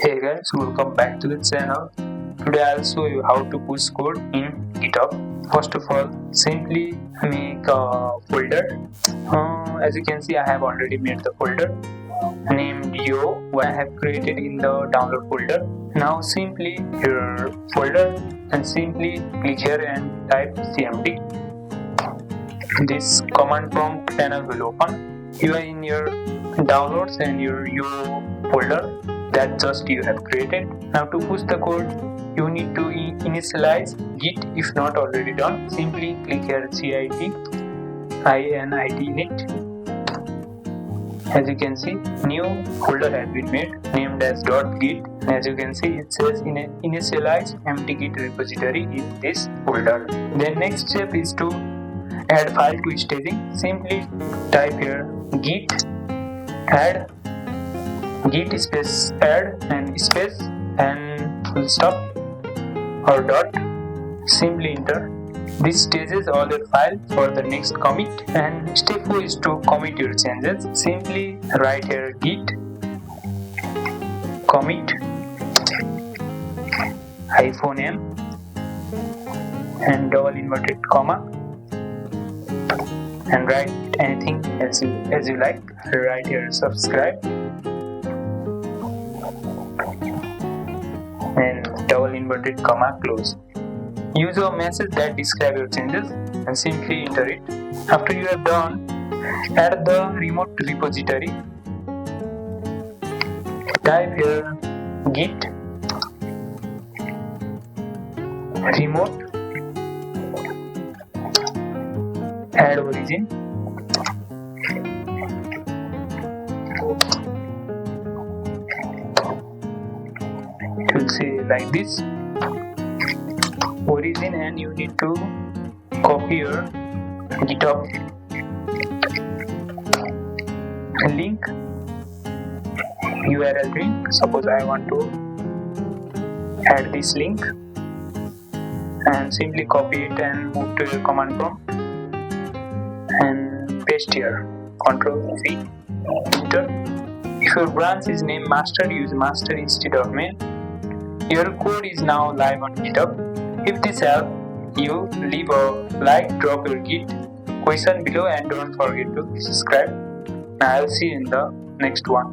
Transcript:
Hey guys, welcome back to the channel. Today I'll show you how to push code in GitHub. First of all, simply make a folder. As you can see, I have already made the folder named yo, I have created in the download folder. Now simply your folder and simply click here and type cmd. This command prompt panel will open. You are in your downloads and your yo folder that just you have created. Now to push the code, you need to initialize git if not already done. Simply click here git init. As you can see, new folder has been made named as .git. As you can see, it says initialize empty git repository in this folder. Then next step is to add file to staging. Simply type here git add git space add and space and full stop or dot. Simply enter. This stages all your file for the next commit, and step 4 is to commit your changes. Simply write here git commit -m and double inverted comma and write anything as you like. Write here subscribe and double inverted comma close. Use a message that describes your changes and simply enter it. After you have done, add the remote repository. Type here git remote add origin. It will say like this origin, and you need to copy your GitHub link, URL link. Suppose I want to add this link, and simply copy it and move to your command prompt and paste here. Ctrl C, enter. If your branch is named master, use master instead of main. Your code is now live on GitHub. If this helped you, leave a like, drop your Git question below, and don't forget to subscribe. I'll see you in the next one.